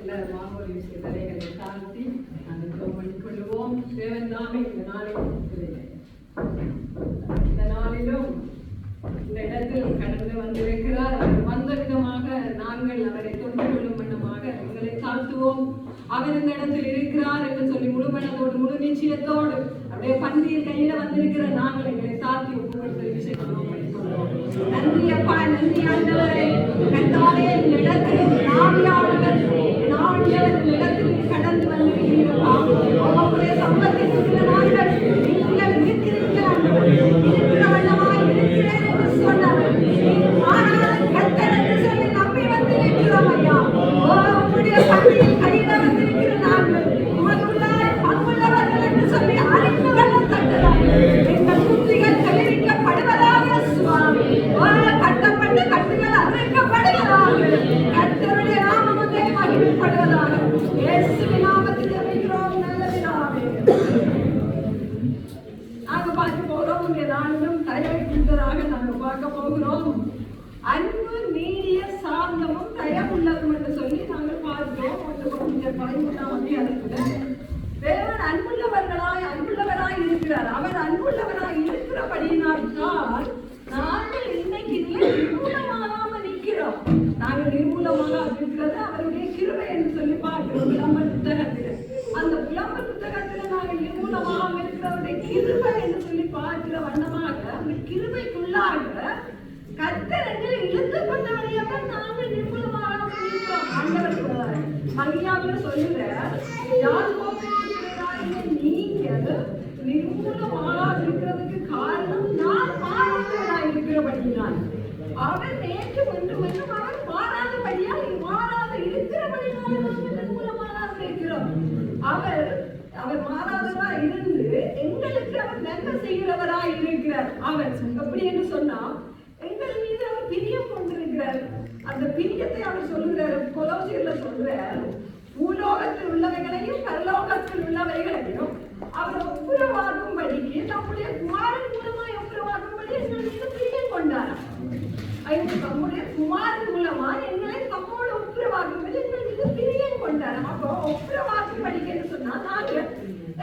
எல்லாருமாக ஒரு தலைகளை தாழ்த்தி நாங்கள் பண்ணிக்கொள்வோம். தேவன் தாமே இந்த நாளிலும் இந்த இடத்தில் கடந்து வந்திருக்கிறார். வந்த விதமாக நாங்கள் அவரை தொண்டு கொள்ளும் வண்ணமாக எங்களை தாழ்த்துவோம். அவர் இந்த இடத்தில் இருக்கிறார் என்று சொல்லி முழுமனதோடு முழு நிச்சயத்தோடு அப்படியே பந்தியில் கையில வந்திருக்கிற நாங்கள் எங்களை தாழ்த்தி ஒப்புக்கொடுத்த விஷயம் நன்றி அப்பா, நன்றி ஆண்டவரே. கண்டாலே இந்த இடத்தில் நாவியாளர்கள் இந்த இடத்தில் கடந்து வந்திருக்கிறீர்களா? அவர்களுடைய சம்பத்தின் நாங்கள் நீங்கள் இருக்கிற வண்ணமாய் இருக்கிறேன் என்று சொன்னவர் ஆனால் கர்த்தர் என்று சொல்லி நம்பி வந்திருக்கிறோம் ஐயா. உங்களுடைய பந்தியில் கையில வந்திருக்கிற நாங்கள் உங்களுள்ளாய் பங்குள்ளவர்கள் என்று சொல்லி அறிந்து கொள்ள தந்ததார்கள். எங்கள் புத்திகள் தெளிவிக்கப்படுவதாக சுவாமி. கட்டப்பட்ட கட்டுகள் அறிவிக்கப்படுவதாக. கர்த்தருடைய நாமம் மகிமைப்படுவதாக. இயேசுவின் நாமத்தில் ஜெபிக்கிறோம் நல்ல பிதாவே. நாங்க பார்க்க போகிறோம். உங்களுடைய நாளும் தயவுள்ளதாக நாங்க பார்க்க போகிறோம். அன்பு நீடிய சாந்தமும் தயவுள்ளதும் என்று சொல்லி நாங்கள் பார்க்கிறோம். 13ஆம் அதிகாரத்துல தேவன் அன்புள்ளவராய் இருக்கிறார். அவர் அன்புள்ளவராய் இருக்கிறபடியினால் நாங்கள் இன்னைக்கு நிர்மூலமாக நிற்கிறோம். நாங்கள் நிர்மூலமாக இருக்கிறது அவருடைய கிருபை என்று சொல்லி பார்க்கிறோம். விளம்பர புத்தகத்தில் அந்த விளம்பர புத்தகத்தில் நாங்கள் நிர்மூலமாக இருக்கிறவருடைய கிருபை என்று சொல்லி பார்க்கிற வண்ணமாக அந்த கிருபைக்குள்ளாக கர்த்தர் எங்களை இழுத்து கொண்டவரையாக நாங்கள் நிர்மூலமாக இருக்கிறோம். ஆண்டவர் மகியாவில் சொல்லுற நீங்க நிர்மூலமாக இருக்கிறதுக்கு காரணம் நான் மாறாதவராக இருக்கிறபடியால். அவர் நேற்று ஒன்றும் அவர் மாறாதபடியால் மாறாத இருக்கிறபடியால் நாங்கள் நிர்மூலமாக இருக்கிறோம். அவர் மாறாதவராய் இருந்து எங்களுக்கு அவர் நன்மை செய்கிறவராய் இருக்கிறார். அவர் எப்படி என்று சொன்னால் எங்கள் மீது அவர் பிரியம் கொண்டிருக்கிறார். அந்த பிரியத்தை அவர் சொல்லுகிறார். கொலோசியர்ல சொல்றார், பூலோகத்தில் உள்ளவைகளையும் பரலோகத்தில் உள்ளவைகளையும் அவர் ஒப்புரவாகும்படிக்கு நம்முடைய குமாரன் மூலமாய் ஒப்புரவாகும்படி எங்கள் மீது பிரியம் கொண்டாராம். நம்முடைய குமாரன் மூலமா எங்களை நம்மோடு ஒப்புரவாகும்படி எங்கள் மீது பிரியம் கொண்டாராம். அப்போ ஒப்புரவாகும்படிக்கு என்று சொன்னா நாங்கள்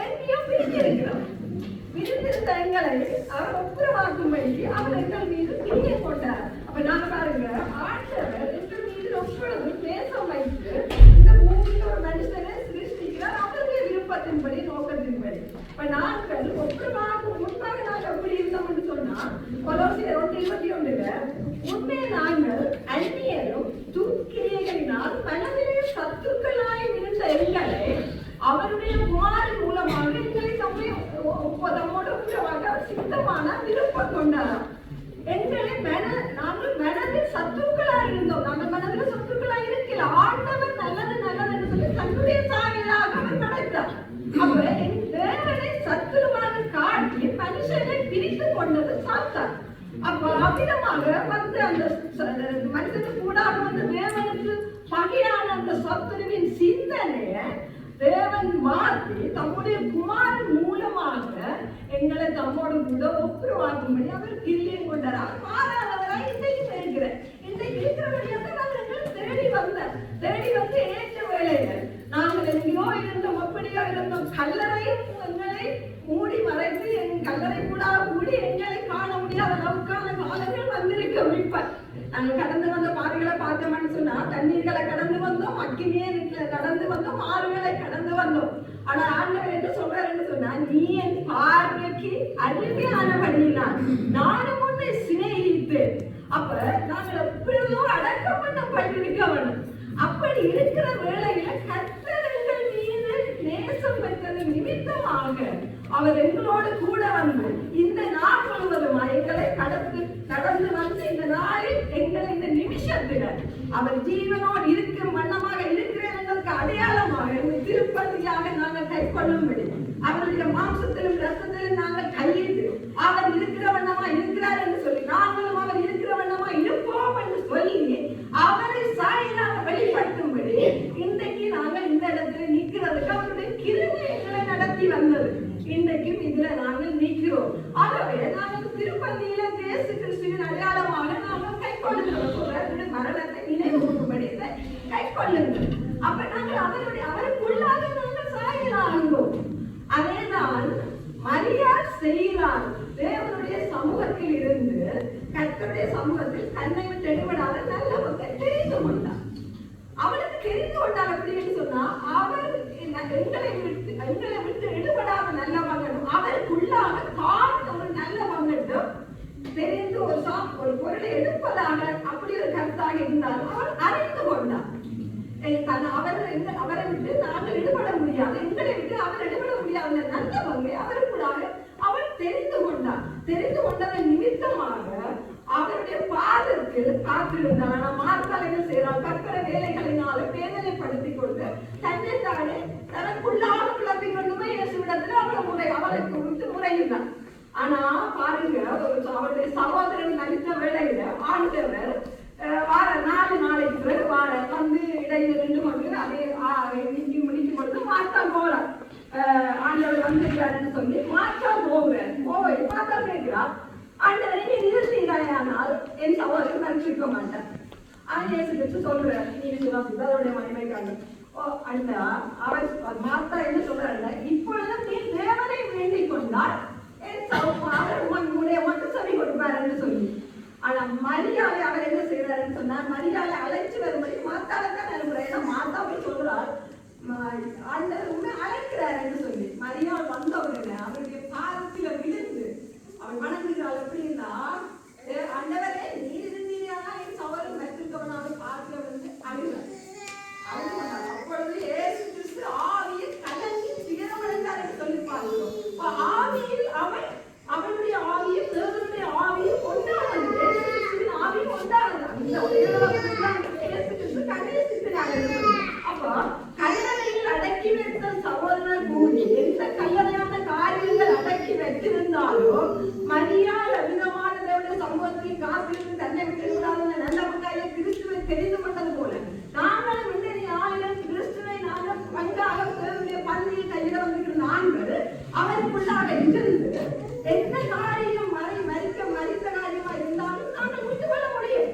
எங்கேயோ பிரிஞ்சிருக்கிறோம். விருந்திருந்த எங்களை அவர் ஒப்புரவாக்கும்படி அவர் எங்கள் மீது பிரியம் கொண்டார். அப்ப நாங்க பாருங்க, ஆண்டவர் எங்கள் மீது எப்பொழுதும் நேசம் வைத்து இந்த பூமியில் ஒரு மனுஷனை சிருஷ்டிக்கிறார் அவருடைய விருப்பத்தின்படி நோக்கத்தின்படி. இப்ப நாங்கள் ஒப்புரவாக்கும் முன்பாக நாங்கள் எப்படி இருந்தோம் என்று சொன்னா கொலோசியர் 1:21 உண்மை நாங்கள் அந்நியரும் துக்கிரியைகளினால் மனதிலே சத்துக்களாய் இருந்த எங்களை அவருடைய குமாரன் மூலமாக எங்களை தம்மோடு ஒப்புரவாக சித்தமான விருப்பம் கொண்டாராம். எங்களை நாங்கள் மனதில் சத்துக்களாய் இருந்தோம். நாங்கள் மனதில் சத்துக்களாய் இருக்கல. ஆண்டவர் நல்லது நல்லது என்று சொல்லி தன்னுடைய சாயலாக அவர் படைத்தார். அப்ப தேவனை சத்துருவாக காட்டி மனுஷனை பிரித்து கொண்டது சாத்தான். அப்ப அவ்விதமாக வந்து அந்த மனுஷனுக்கு கூடாக வந்து தேவனுக்கு பகையான அந்த சத்துருவின் சிந்தனைய தேவன் மாற்றி தம்முடைய குமாரன் மூலமாக எங்களை தம்மோடு கூட ஒப்புரவாக்கும்படி அவர் கிரியம் கொண்டார். அவர் மாறாதவராய் இன்றைக்கு இருக்கிறார். இன்றைக்கு இருக்கிறவரையாக அவர் எங்களை தேடி வந்து ஏற்ற வேலையில நாங்கள் எங்கேயோ இருந்தோம், அப்படியோ இருந்தோம். கல்லறையும் எங்களை மூடி மறைத்து என் கல்லறை கூட கூடி எங்களை காண முடியாத அளவுக்கான காலங்கள் வந்திருக்க முடிப்பார். நாங்கள் கடந்து வந்த பாறைகளை பார்த்தோம்னு சொன்னா தண்ணீர்களை கடந்து வந்தோம், அக்கினியை கடந்து வந்தோம், ஆறுகளை கடந்து வந்தோம். ஆனா ஆண்டவர் என்ன சொல்றாருன்னு சொன்னா, நீ என் பார்வைக்கு அருமையானபடியினால் நானும் உன்னை சிநேகித்தேன். அப்ப நாங்கள் எப்படியோ அடக்கம் பண்ணப்பட்டிருக்க வேணும். அப்படி இருக்கிற வேளையில கர்த்தர் எங்கள் மீது நேசம் வைத்தது நிமித்தமாக அவர் எங்களோடு கூட வந்து இந்த நாள் முழுவதும் எங்களை கடந்து வந்து இந்த நாளில் எங்களை இந்த நிமிஷத்துல அவர் ஜீவனோடு இருக்கும் வண்ணமாக இருக்கிறேன் என்பதற்கு அடையாளமாக இந்த திருப்பதியாக நாங்கள் கை கொள்ளும்படி அவருடைய மாம்சத்திலும் ரத்தத்திலும் நாங்கள் கையிட்டு அவர் இருக்கிற வண்ணமா இருக்கிறார் என்று சொல்லி நாங்களும் அவர் இருக்கிற வண்ணமா இருப்போம் என்று சொல்லி அவரை சாயலாக வெளிப்படுத்தும்படி இன்றைக்கு நாங்கள் இந்த இடத்துல நிற்கிறதுக்கு அவருடைய கிருபை எங்களை நடத்தி வந்தது. இன்றைக்கும் இதுல நாங்கள் நிற்கிறோம். ஆகவே நாங்கள் திருப்பதியில இயேசு கிறிஸ்துவின் அடையாளமாக நாங்கள் கை கொள்ளுகிறோம். மரணத்தை நினைவு கூறும்படி கை கொள்ளுங்கள். அப்ப நாங்கள் அவருக்குள்ளாக நாங்கள் சாயலாகிறோம். அதேதான் மரியாள் செய்கிறார். தேவனுடைய சமூகத்தில் இருந்து கர்த்தருடைய சமூகத்தில் தன்னை விட்டு எடுபடாத நல்ல மக்கள் தெரிந்து கொண்டார். அவளுக்கு தெரிந்து கொண்டார் அப்படின்னு சொன்னா அவர் எங்களை விட்டு எடுபடாத நல்ல மகனும் அவருக்குள்ளாக தான் ஒரு நல்ல மகனும் தெரிந்து ஒரு பொருளை எடுப்பதாக அப்படி ஒரு கருத்தாக இருந்தால் அவர் அறிந்து கொண்டார். அவரை விட்டு நாங்கள் எடுபட முடியாது, எங்களை விட்டு அவர் எடுபட முடியாத நல்ல பங்கை அவருக்குள்ளாக அவர் தெரிந்து கொண்டார். தெரிந்து கொண்டதன் நிமித்தமாக அவருடைய பாதத்தில் காத்திருந்தார். நாம் மார்த்தால் என்ன செய்யறாள்? கற்பனை வேலைகளினால வேதனைப்படுத்திக் கொண்டு தன்னை தானே தனக்குள்ளாக குழப்பிக் கொண்டுமே இயேசுவிடத்தில் அவளுக்கு விட்டு முறையினார். ஆனா பாருங்க, அவருடைய சகோதரன் நடித்த வேளையில ஆண்டவர் வார 4 நாளைக்கு பிறகு வார வந்து இடையில 2 மணி அதே முடிக்கும் பொழுது மாத்தா போற ஆண்டவர் வந்திருக்காருன்னு சொல்லி மாத்தா போவேன் மாத்தா கேட்கிறா, ஆண்டவரை நீ நிறுத்தீரானால் என் சகோதரன் நினைச்சிருக்க மாட்டேன். ஆண்டேசு சொல்றேன், நீ விசுவாசித்து அதோடைய மகிமைக்காக அந்த அவர் மாத்தா என்ன சொல்றாங்க, இப்பொழுது நீ தேவனை வேண்டிக் கொண்டால் அவர் உனக்கு சரி கொடுப்பார் என்று சொல்லி. ஆனா மரியாதை அவர் என்ன செய்யறாருன்னு சொன்னார், மரியாதை அழைச்சு வரும்படி மாத்தாளத்தான் அனுப்புறாரு. ஏன்னா மாத்தாவை சொல்றார் ஆண்டவர் உண்மை அழைக்கிறார் என்று சொல்லி. மரியாதை வந்தவர்கள் அவருடைய பாதத்தில விழுந்து அவள் வணங்குகிறாள். எப்படின்னா, ஆண்டவரே நீர் இருந்தீங்கன்னா என் சவரம் மெச்சிருக்கவனாக பாதத்தில வந்து அழுகிறார். அப்பொழுது இயேசு கிறிஸ்து ஆவியில் கலங்கி துயரமடைந்தார் என்று சொல்லி பார்க்கிறோம். ஆவியில் அவனுடைய ஆவியும் தேவனுடைய ஆவியும் ஒன்றானது. இயேசு கிறிஸ்துவின் ஆவியும் ஒன்றானது. அந்த இயேசு கிறிஸ்து கண்ணீர் சிந்தினார். அப்போ கல்லறையில் அடக்கி வைத்த சகோதரர் கூடி எந்த கல்லறையான காரியங்கள் அடக்கி வைத்திருந்தாலும் மரியாள் அமிதமான தேவனுடைய சமூகத்தில் காத்திருந்து தன்னை விட்டு விடாத நல்ல மக்களே கிறிஸ்துவை தெரிந்து கொண்டது போல நாங்களும் முன்னணி ஆயிரம் கிறிஸ்துவை நாங்கள் பங்காக தேவனுடைய பந்தியை கையில வந்திருக்கிற நாங்கள் அவருக்குள்ளாக இருந்து எந்த காரியம் மறித்த காரியமா இருந்தாலும் நாங்கள் விட்டு கொள்ள முடியும்.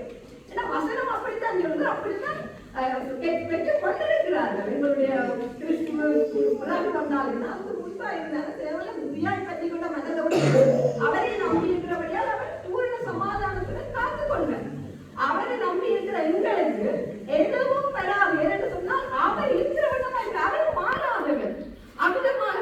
ஏன்னா வசனம் அப்படித்தான் சொல்றது, அப்படித்தான் பெற்றுக் கொண்டிருக்கிறார்கள். எங்களுடைய கிறிஸ்துவ வந்தாலும் அது முன்பா இருந்தாலும் தேவனை உரியாய் பற்றி கொண்ட மனதோடு அவரை நம்பி இருக்கிறபடியால் அவர் பூர்ண சமாதானத்துடன் காத்துக் கொள்வார். அவரை நம்பி இருக்கிற எங்களுக்கு எதுவும் பெறாது. ஏன்னு சொன்னால் அவர் இருக்கிறவர்கள் அவர் மாறாதவர். அமிதமாக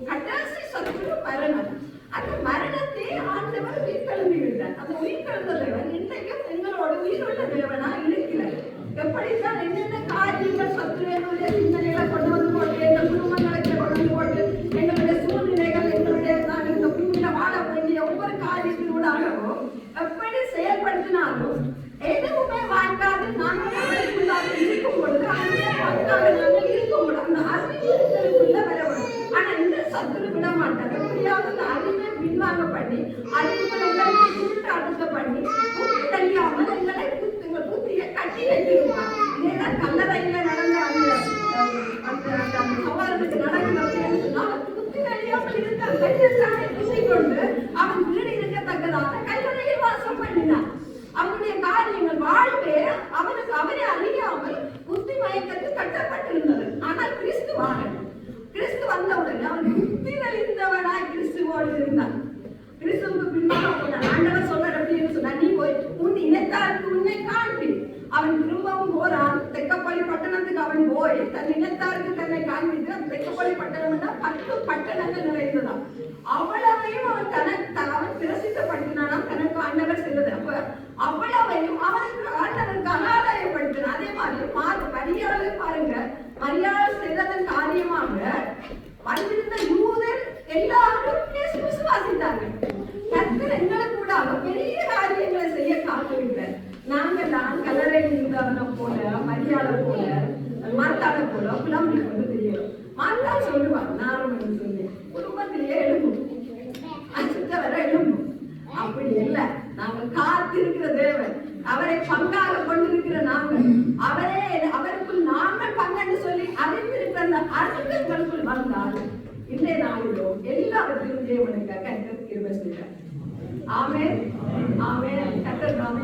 கடைசி சத்துரு மரணம். அந்த மரணத்தை ஆண்டவர் உயிர்கெழுந்து விட்டார். அந்த உயிர்கெழுந்த தேவன் இன்றைக்கும் எங்களோட உயிருள்ள தேவனா இருக்கிறார். எப்படித்தான் என்னென்ன காரியங்கள் சத்துருடைய சிந்தனைகளை கொண்டு வந்து போட்டு எங்கள் குடும்பங்களை கொண்டு வந்து போட்டு எங்களுடைய சூழ்நிலைகள் எங்களுடைய நாங்கள் இந்த பூமியில வாழ வேண்டிய ஒவ்வொரு காரியத்தினூடாகவும் எப்படி செயல்படுத்தினாலும் எதுவுமே வாய்க்காது நாங்கள் இருக்கும் பொழுது அந்த வாய்க்காக நாங்கள் இருக்கும் பொழுது அந்த அறிவுக்குள்ள வரவும். ஆனா இந்த சத்துரு விட மாட்டாங்க. எப்படியாவது அந்த அறிவை பின்வாங்க பண்ணி அறிவுகளை சுட்டாட்டத்தை பண்ணி தெரியாமல் எங்களை புத்தியை கட்டி வைத்திருப்பாங்க. இதேதான் கல்லறையில நடந்த அந்த சவாலுக்கு நடக்கிறது. புத்தி தெரியாமல் இருந்தால் கையெழுத்தானை புத்தி கொண்டு அவன் வீடு இருக்கத்தக்கதாக கல்லறையில் வாசம் பண்ணினான். அவனுடைய காரியங்கள் வாழ்வே அவனை அறியாமல் புத்தி மயக்கத்தில் கட்டப்பட்டிருந்தது. ஆனால் கிறிஸ்து வந்தவுடனே அவன் புத்தி தெளிந்தவனாய் கிறிஸ்துவோடு இருந்தான். கிறிஸ்துவுக்கு பின்பாக ஆண்டவர் சொல்றார் அப்படின்னு சொன்னா, நீ போய் உன் இனத்தாருக்கு உன்னை காண்பி. அவன் திரும்பவும் போறான். தெக்கப்பள்ளி பட்டணத்துக்கு அவன் போய் தன் இனத்தாருக்கு தன்னை காண்பித்து தெக்கப்பள்ளி பட்டணம்னா 10 பட்டணங்கள் நிறைந்ததான். அவ்வளவையும் அவன் பிரசித்தப்படுத்தினான். தனக்கு ஆண்டவர் செய்தது. அப்ப அவ்வளவையும் அவனுக்கு ஆண்டவருக்காக ஆதாயப்படுத்தினான். அதே மாதிரி மரியாதை பாருங்க, மரியாதை செய்ததன் காரியமாக வந்திருந்த யூதர் எல்லாரும் விசுவாசித்தார்கள். கர்த்தர் எங்களுக்கு கூட பெரிய காரியங்களை செய்ய காத்திருக்கிறார். நாங்கள் தான் கல்லறையில் இருந்தவனை போல மரியாதை போல மாத்தாட போல புலம்பி கொண்டு தெரியும். மாத்தா சொல்லுவாங்க நானும் சொல்லி குடும்பத்திலேயே எழும்பும் அச்சுத்த வர எழும்பும். அப்படி இல்லை, நாங்கள் காத்திருக்கிற தேவன், அவரை பங்காக கொண்டிருக்கிற நாங்கள், அவருக்குள் நாங்கள் பங்கென்று சொல்லி அறிந்திருக்கிற அந்த அறிஞர்களுக்குள் வந்தால் இன்றைய நாளிலோ எல்லாவற்றிலும் தேவனுக்கு கர்த்தர் கிருபை செய்கிறார். ஆமென் ஆமென். கர்த்தர் நாமே